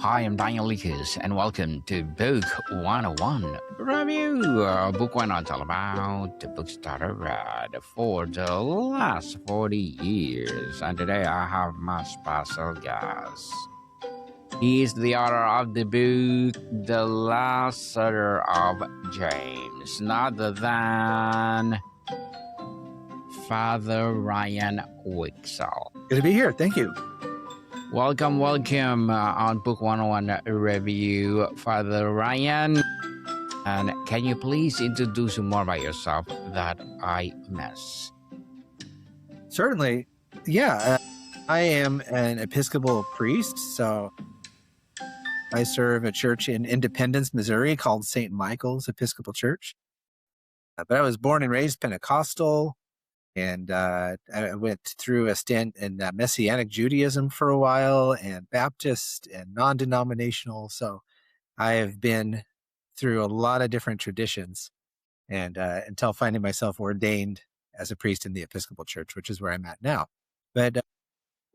Hi, I'm Daniel Lucas, and welcome to Book 101 Review. Book 101 is all about the books that I read for the last 40 years. And today I have my special guest. He is the author of the book The Last Seder of James, none other than Father Ryan Wiksell. Good to be here. Thank you. Welcome on Book 101 Review, Father Ryan. And can you please introduce more about yourself that I miss? Certainly. Yeah, I am an Episcopal priest, so I serve a church in Independence, Missouri called St. Michael's Episcopal Church. But I was born and raised Pentecostal, and I went through a stint in Messianic Judaism for a while, and Baptist and non-denominational. So I have been through a lot of different traditions, and until finding myself ordained as a priest in the Episcopal Church, which is where I'm at now. But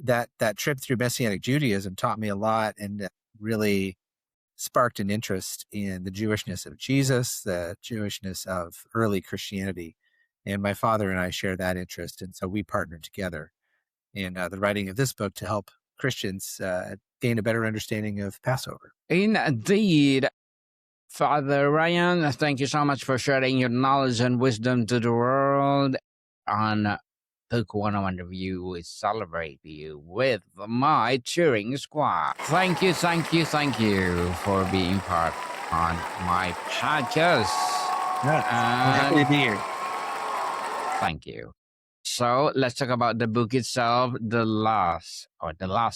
that trip through Messianic Judaism taught me a lot, and really sparked an interest in the Jewishness of Jesus, the Jewishness of early Christianity. And my father and I share that interest, and so we partnered together in the writing of this book to help Christians gain a better understanding of Passover. Indeed. Father Ryan, thank you so much for sharing your knowledge and wisdom to the world. On Book 101 Review, we celebrate you with my cheering squad. Thank you for being part on my podcast. Yeah, I'm happy to be here. Thank you. So let's talk about the book itself. The Last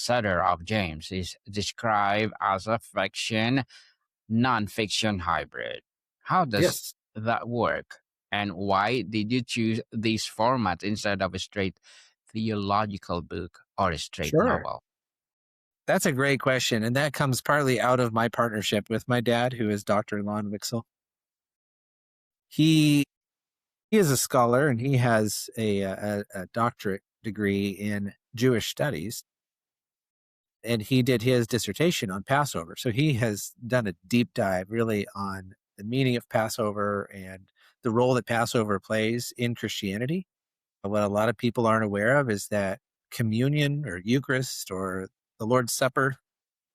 Seder of James is described as a fiction, nonfiction hybrid. How does that work? And why did you choose this format instead of a straight theological book or a straight novel? That's a great question. And that comes partly out of my partnership with my dad, who is Dr. Lon Wiksell. He is a scholar, and he has a doctorate degree in Jewish studies. And he did his dissertation on Passover. So he has done a deep dive really on the meaning of Passover and the role that Passover plays in Christianity. What a lot of people aren't aware of is that communion or Eucharist or the Lord's Supper,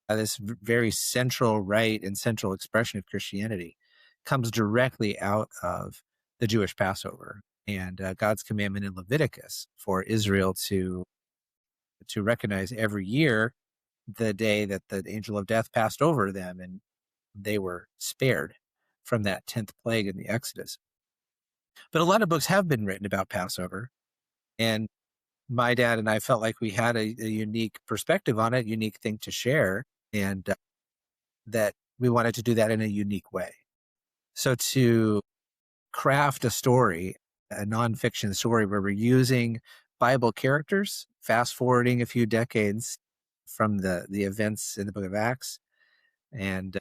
this very central rite and central expression of Christianity, comes directly out of the Jewish Passover and God's commandment in Leviticus for Israel to recognize every year the day that the angel of death passed over them and they were spared from that 10th plague in the Exodus. But a lot of books have been written about Passover, and my dad and I felt like we had a unique perspective on it, unique thing to share, and that we wanted to do that in a unique way. So to craft a story, a nonfiction story where we're using Bible characters, fast forwarding a few decades from the events in the book of Acts, and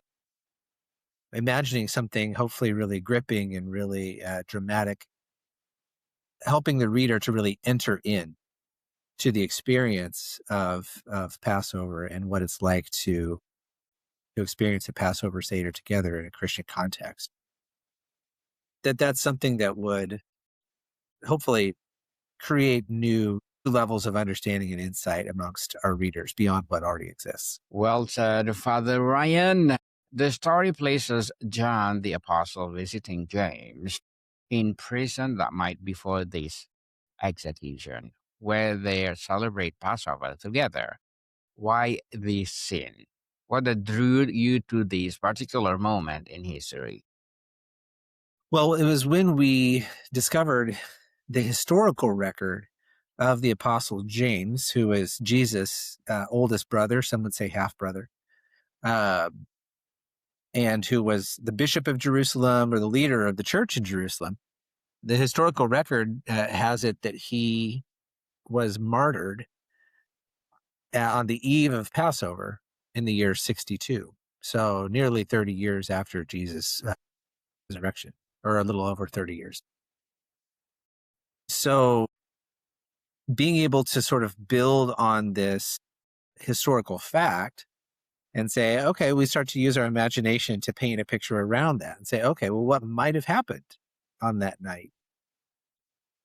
imagining something hopefully really gripping and really dramatic, helping the reader to really enter in to the experience of Passover and what it's like to experience a Passover Seder together in a Christian context. That's something that would hopefully create new levels of understanding and insight amongst our readers beyond what already exists. Well said, Father Ryan. The story places John the Apostle visiting James in prison that might before this execution, where they celebrate Passover together. Why this scene? What drew you to this particular moment in history? Well, it was when we discovered the historical record of the Apostle James, who is Jesus' oldest brother, some would say half-brother, and who was the bishop of Jerusalem or the leader of the church in Jerusalem. The historical record has it that he was martyred on the eve of Passover in the year 62. So nearly 30 years after Jesus' resurrection, or a little over 30 years. So being able to sort of build on this historical fact and say, okay, we start to use our imagination to paint a picture around that and say, okay, well, what might have happened on that night?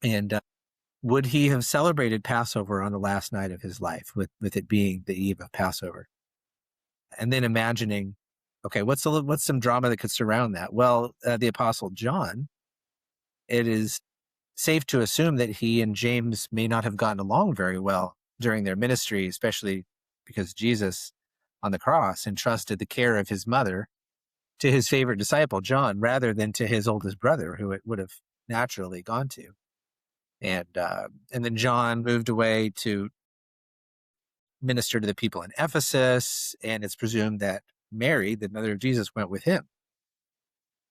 And would he have celebrated Passover on the last night of his life, with it being the eve of Passover? And then imagining, okay, what's some drama that could surround that? Well, the Apostle John, it is safe to assume that he and James may not have gotten along very well during their ministry, especially because Jesus on the cross entrusted the care of his mother to his favorite disciple, John, rather than to his oldest brother, who it would have naturally gone to. And then John moved away to minister to the people in Ephesus, and it's presumed that Mary, the mother of Jesus, went with him.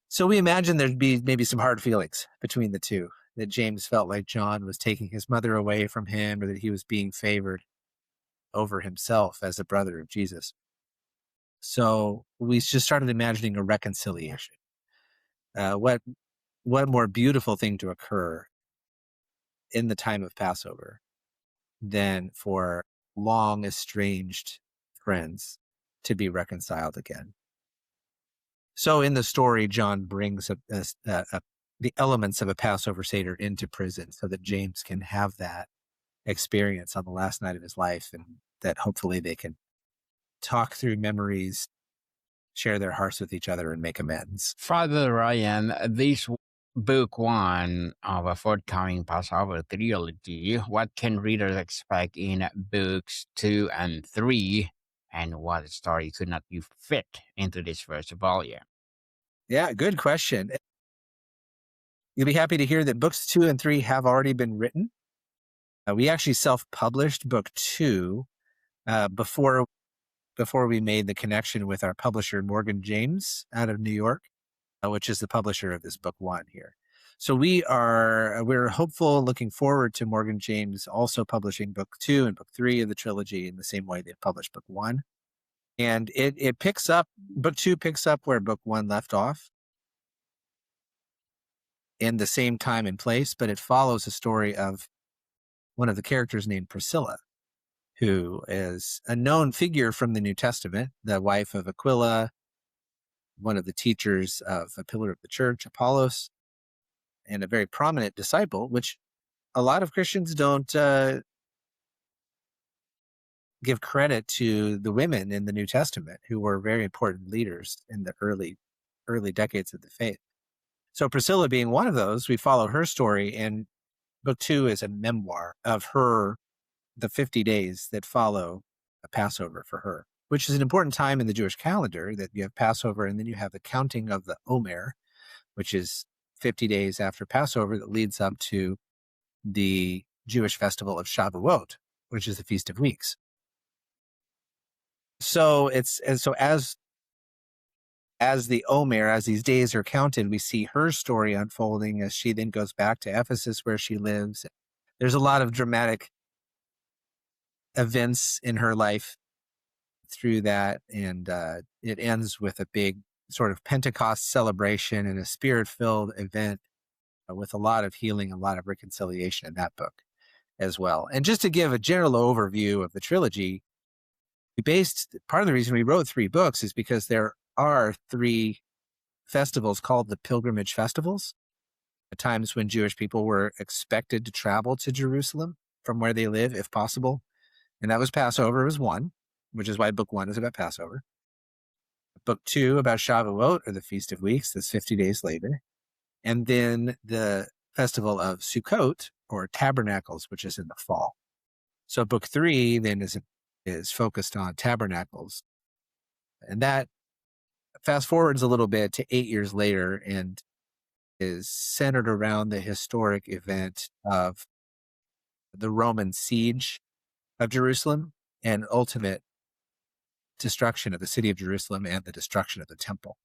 So we imagine there'd be maybe some hard feelings between the two, that James felt like John was taking his mother away from him, or that he was being favored over himself as a brother of Jesus. So we just started imagining a reconciliation. What more beautiful thing to occur in the time of Passover than for long estranged friends to be reconciled again? So in the story, John brings the elements of a Passover Seder into prison so that James can have that experience on the last night of his life, and that hopefully they can talk through memories, share their hearts with each other, and make amends. Father Ryan, this book one of a forthcoming Passover trilogy, what can readers expect in books 2 and 3, and what story could not be fit into this first volume? Yeah, good question. You'll be happy to hear that books 2 and 3 have already been written. We actually self-published book 2 before we made the connection with our publisher, Morgan James, out of New York, which is the publisher of this book 1 here. So we're hopeful, looking forward to Morgan James also publishing book 2 and book 3 of the trilogy in the same way they've published book 1. And it picks up, book 2 picks up where book 1 left off in the same time and place, but it follows a story of one of the characters named Priscilla, who is a known figure from the New Testament, the wife of Aquila, one of the teachers of a pillar of the church, Apollos, and a very prominent disciple, which a lot of Christians don't give credit to the women in the New Testament who were very important leaders in the early decades of the faith. So Priscilla being one of those, we follow her story, and book 2 is a memoir of her, the 50 days that follow a Passover for her, which is an important time in the Jewish calendar, that you have Passover and then you have the counting of the Omer, which is 50 days after Passover that leads up to the Jewish festival of Shavuot, which is the Feast of Weeks. So as the Omer, as these days are counted, we see her story unfolding as she then goes back to Ephesus where she lives. There's a lot of dramatic events in her life through that, and it ends with a big sort of Pentecost celebration and a spirit-filled event with a lot of healing, a lot of reconciliation in that book as well. And just to give a general overview of the trilogy, part of the reason we wrote 3 books is because there are 3 festivals called the pilgrimage festivals, at times when Jewish people were expected to travel to Jerusalem from where they live, if possible. And that was Passover was one, which is why book 1 is about Passover. Book 2 about Shavuot, or the Feast of Weeks, that's 50 days later. And then the festival of Sukkot, or Tabernacles, which is in the fall. So book 3 then is focused on Tabernacles. And that fast forwards a little bit to 8 years later and is centered around the historic event of the Roman siege of Jerusalem and ultimate destruction of the city of Jerusalem and the destruction of the temple.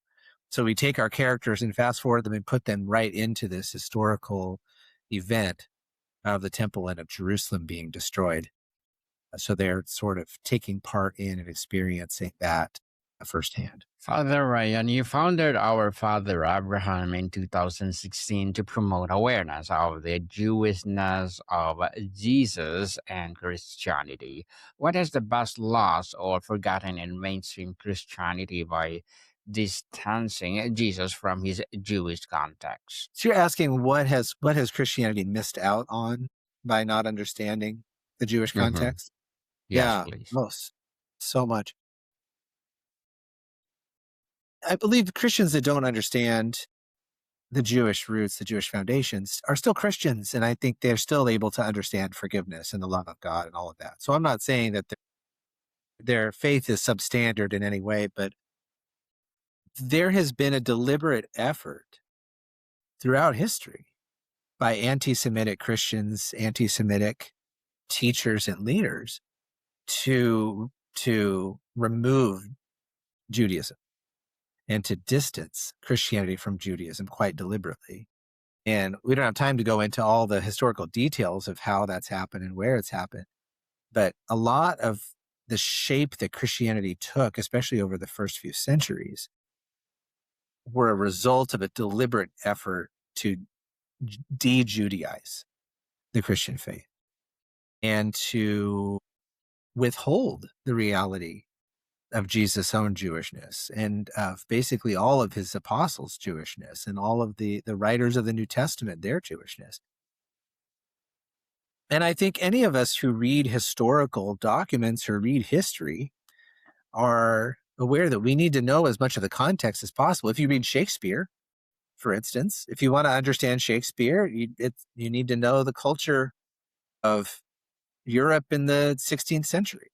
So we take our characters and fast forward them and put them right into this historical event of the temple and of Jerusalem being destroyed. So they're sort of taking part in and experiencing that firsthand. Father Ryan, you founded our Father Abraham in 2016 to promote awareness of the Jewishness of Jesus and Christianity. What is the best lost or forgotten in mainstream Christianity by distancing Jesus from his Jewish context? So you're asking what has Christianity missed out on by not understanding the Jewish Hmm. context? Yes, Yeah, please. most. So much. I believe Christians that don't understand the Jewish roots, the Jewish foundations, are still Christians. And I think they're still able to understand forgiveness and the love of God and all of that. So I'm not saying that their faith is substandard in any way, but there has been a deliberate effort throughout history by anti-Semitic Christians, anti-Semitic teachers and leaders to remove Judaism and to distance Christianity from Judaism quite deliberately. And we don't have time to go into all the historical details of how that's happened and where it's happened. But a lot of the shape that Christianity took, especially over the first few centuries, were a result of a deliberate effort to de-Judaize the Christian faith and to withhold the reality of Jesus' own Jewishness and of basically all of his apostles' Jewishness and all of the writers of the New Testament, their Jewishness. And I think any of us who read historical documents or read history are aware that we need to know as much of the context as possible. If you read Shakespeare, for instance, if you want to understand Shakespeare, you need to know the culture of Europe in the 16th century.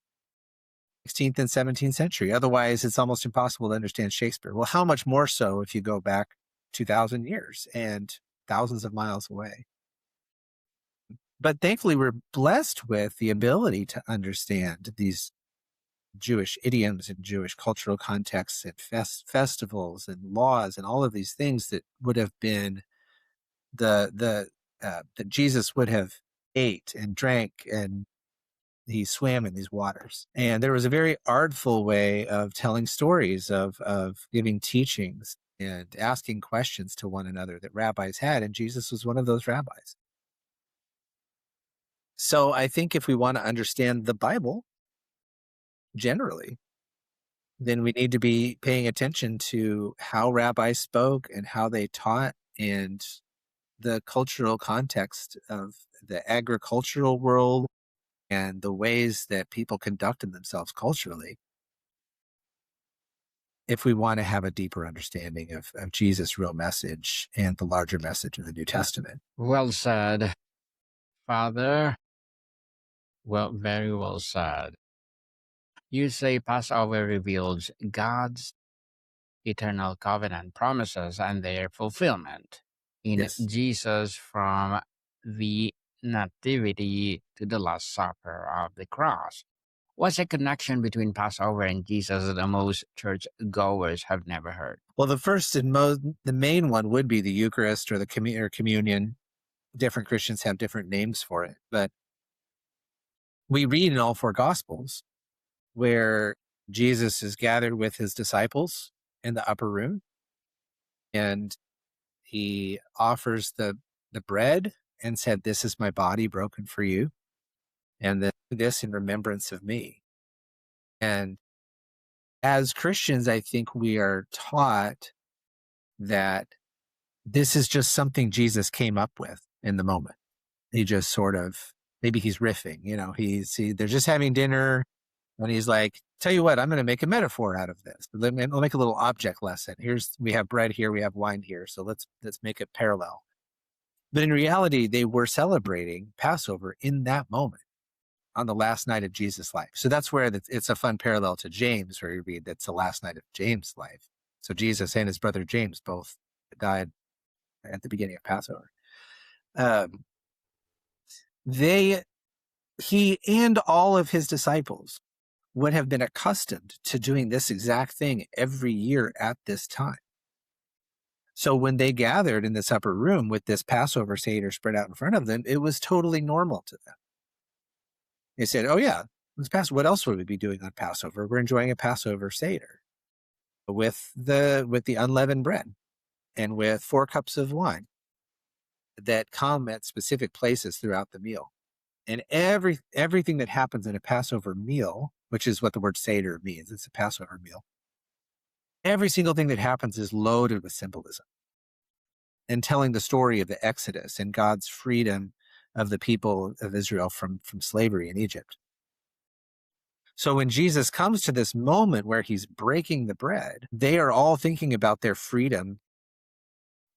16th and 17th century. Otherwise, it's almost impossible to understand Shakespeare. Well, how much more so if you go back 2,000 years and thousands of miles away? But thankfully, we're blessed with the ability to understand these Jewish idioms and Jewish cultural contexts and festivals and laws and all of these things that would have been that Jesus would have ate and drank and he swam in these waters. And there was a very artful way of telling stories, of giving teachings and asking questions to one another that rabbis had. And Jesus was one of those rabbis. So I think if we want to understand the Bible generally, then we need to be paying attention to how rabbis spoke and how they taught and the cultural context of the agricultural world and the ways that people conducted themselves culturally, if we want to have a deeper understanding of Jesus' real message and the larger message of the New Testament. Well said, Father. Well, very well said. You say Passover reveals God's eternal covenant promises and their fulfillment in Yes. Jesus from the Nativity to the Last Supper of the cross. What's the connection between Passover and Jesus that most church goers have never heard? Well, the first and the main one would be the Eucharist or the communion. Different Christians have different names for it, but we read in all four Gospels where Jesus is gathered with his disciples in the upper room, and he offers the bread and said, "This is my body broken for you, and then do this in remembrance of me." And as Christians, I think we are taught that this is just something Jesus came up with in the moment. He just sort of, maybe he's riffing, they're just having dinner and he's like, tell you what, I'm going to make a metaphor out of this. I'll make a little object lesson. We have bread here, we have wine here. So let's make it parallel. But in reality, they were celebrating Passover in that moment on the last night of Jesus' life. So that's where it's a fun parallel to James, where you read that's the last night of James' life. So Jesus and his brother James both died at the beginning of Passover. He and all of his disciples would have been accustomed to doing this exact thing every year at this time. So when they gathered in this upper room with this Passover Seder spread out in front of them, it was totally normal to them. They said, oh yeah, it's Passover. What else would we be doing on Passover? We're enjoying a Passover Seder. with the unleavened bread and with 4 cups of wine that come at specific places throughout the meal. And everything that happens in a Passover meal, which is what the word Seder means, it's a Passover meal. Every single thing that happens is loaded with symbolism and telling the story of the Exodus and God's freedom of the people of Israel from slavery in Egypt. So when Jesus comes to this moment where he's breaking the bread, they are all thinking about their freedom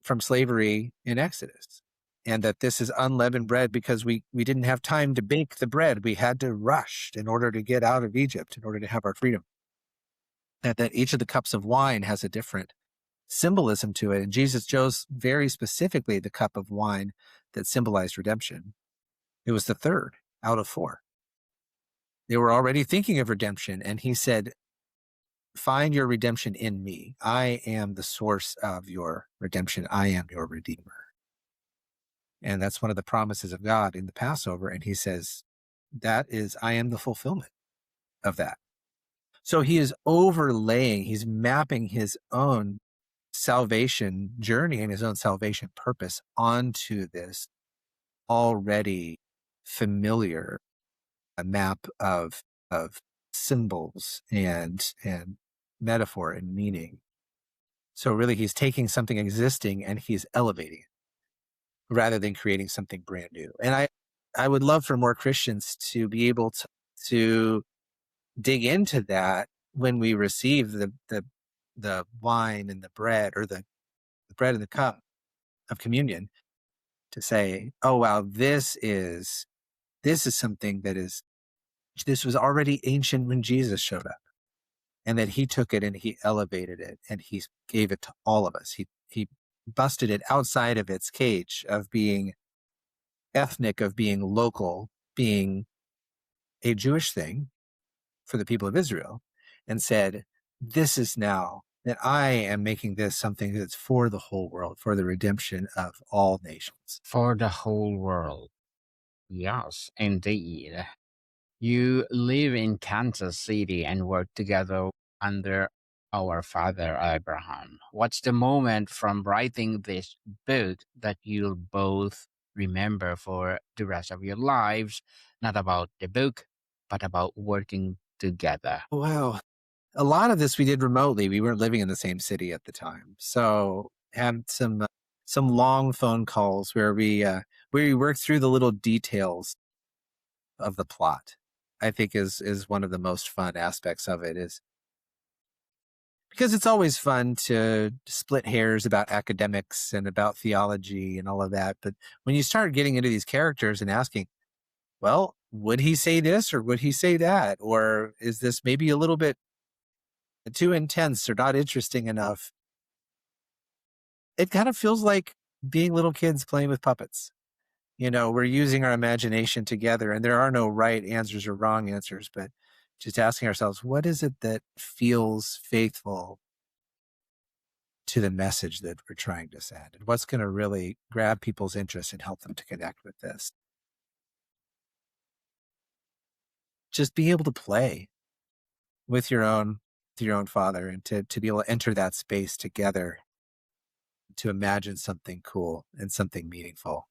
from slavery in Exodus, and that this is unleavened bread because we didn't have time to bake the bread. We had to rush in order to get out of Egypt, in order to have our freedom. And that each of the cups of wine has a different symbolism to it. And Jesus chose very specifically the cup of wine that symbolized redemption. It was the 3rd out of 4. They were already thinking of redemption, and he said, find your redemption in me. I am the source of your redemption. I am your redeemer. And that's one of the promises of God in the Passover. And he says, I am the fulfillment of that. So he is overlaying, he's mapping his own salvation journey and his own salvation purpose onto this already familiar map of symbols and metaphor and meaning. So really he's taking something existing and he's elevating it rather than creating something brand new. And I would love for more Christians to be able to dig into that when we receive the wine and the bread, or the bread and the cup of communion, to say, oh wow, this is something this was already ancient when Jesus showed up, and that he took it and he elevated it and he gave it to all of us. He busted it outside of its cage of being ethnic, of being local, being a Jewish thing for the people of Israel, and said, this is now that I am making this something that's for the whole world, for the redemption of all nations. For the whole world. Yes, indeed. You live in Kansas City and work together under our father Abraham. What's the moment from writing this book that you'll both remember for the rest of your lives? Not about the book, but about working together. Wow. A lot of this we did remotely. We weren't living in the same city at the time. So had some long phone calls where we worked through the little details of the plot. I think is one of the most fun aspects of it, is because it's always fun to split hairs about academics and about theology and all of that. But when you start getting into these characters and asking, well, would he say this or would he say that? Or is this maybe a little bit too intense or not interesting enough? It kind of feels like being little kids playing with puppets. We're using our imagination together, and there are no right answers or wrong answers, but just asking ourselves, what is it that feels faithful to the message that we're trying to send? And what's going to really grab people's interest and help them to connect with this? Just be able to play with your own father, and to be able to enter that space together, to imagine something cool and something meaningful.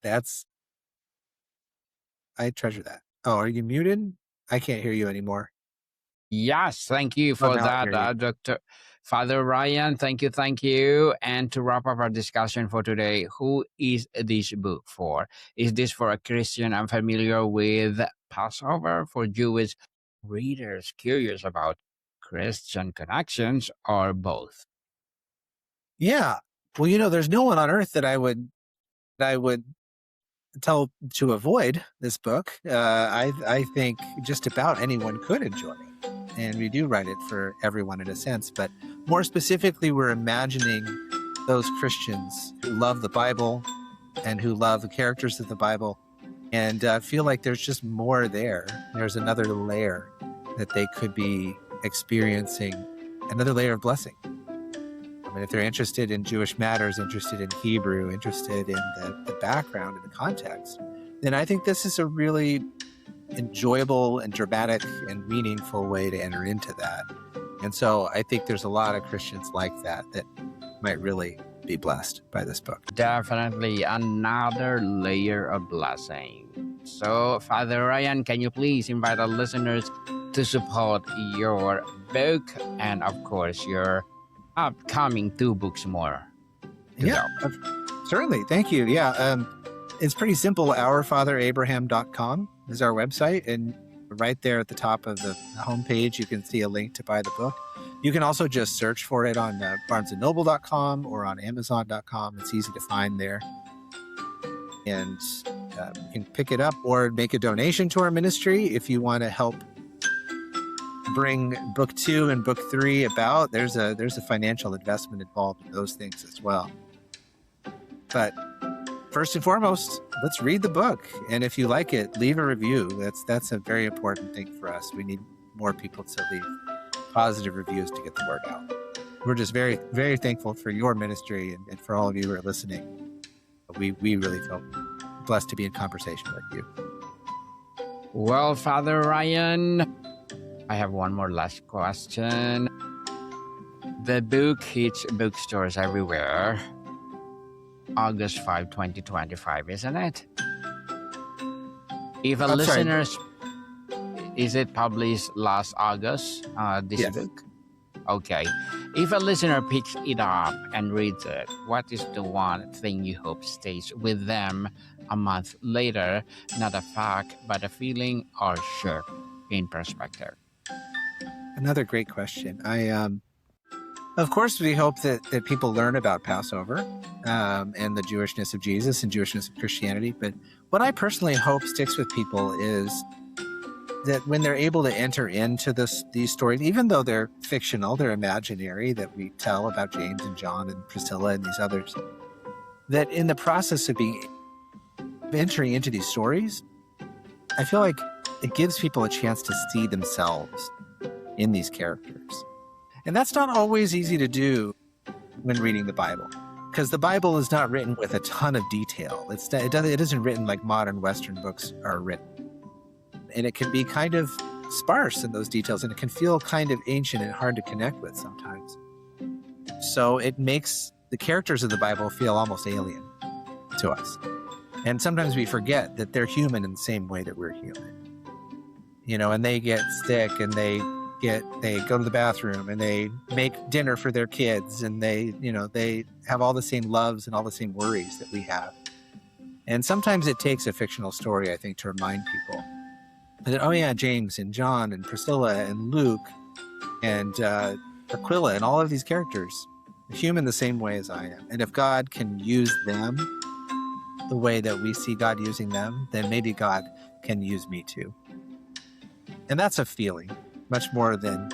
I treasure that. Oh, are you muted? I can't hear you anymore. Yes, thank you for now I that, hear you. Dr. Father Ryan. Thank you. And to wrap up our discussion for today, who is this book for? Is this for a Christian unfamiliar with Passover, for Jewish readers curious about Christian connections, or both? Yeah. Well, there's no one on earth that I would tell to avoid this book. I think just about anyone could enjoy it. And we do write it for everyone in a sense. But more specifically, we're imagining those Christians who love the Bible and who love the characters of the Bible, and feel like there's just more there. There's another layer that they could be experiencing, another layer of blessing. I mean, if they're interested in Jewish matters, interested in Hebrew, interested in the background and the context, then I think this is a really enjoyable and dramatic and meaningful way to enter into that. And so I think there's a lot of Christians like that might really be blessed by this book. Definitely another layer of blessing. So, Father Ryan, can you please invite our listeners to support your book and, of course, your upcoming 2 books more? Yeah, certainly. Thank you. Yeah, it's pretty simple. OurFatherAbraham.com is our website. And right there at the top of the homepage, you can see a link to buy the book. You can also just search for it on barnesandnoble.com or on amazon.com. It's easy to find there. And you can pick it up or make a donation to our ministry if you want to help bring book 2 and book 3 about. There's a financial investment involved in those things as well. But first and foremost, let's read the book. And if you like it, leave a review. That's a very important thing for us. We need more people to leave positive reviews to get the word out. We're just very, very thankful for your ministry and for all of you who are listening. We really feel blessed to be in conversation with you. Well, Father Ryan, I have one more last question. The book hits bookstores everywhere. August 5, 2025, isn't it? If a listeners, is it published last August, this book? Okay. If a listener picks it up and reads it, what is the one thing you hope stays with them a month later? Not a fact, but a feeling or shift in perspective. Another great question. Of course, we hope that people learn about Passover and the Jewishness of Jesus and Jewishness of Christianity. But what I personally hope sticks with people is that when they're able to enter into these stories, even though they're fictional, they're imaginary, that we tell about James and John and Priscilla and these others, that in the process of entering into these stories, I feel like it gives people a chance to see themselves in these characters. And that's not always easy to do when reading the Bible, because the Bible is not written with a ton of detail. It isn't written like modern Western books are written. And it can be kind of sparse in those details, and it can feel kind of ancient and hard to connect with sometimes. So it makes the characters of the Bible feel almost alien to us. And sometimes we forget that they're human in the same way that we're human. And they get sick, and they go to the bathroom, and they make dinner for their kids, and they have all the same loves and all the same worries that we have. And sometimes it takes a fictional story, I think, to remind people that, James and John and Priscilla and Luke and Aquila and all of these characters are human the same way as I am. And if God can use them the way that we see God using them, then maybe God can use me too. And that's a feeling. That's more than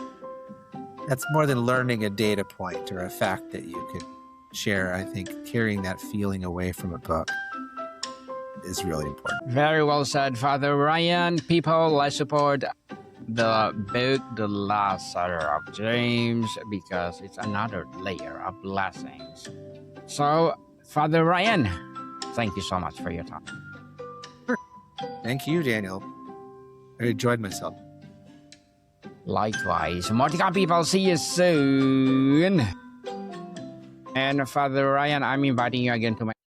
learning a data point or a fact that you could share. I think carrying that feeling away from a book is really important. Very well said, Father Ryan. People, let's support the book, The Last Seder of James, because it's another layer of blessings. So, Father Ryan, thank you so much for your time. Sure. Thank you, Daniel. I enjoyed myself. Likewise. Motica people, see you soon. And Father Ryan, I'm inviting you again to my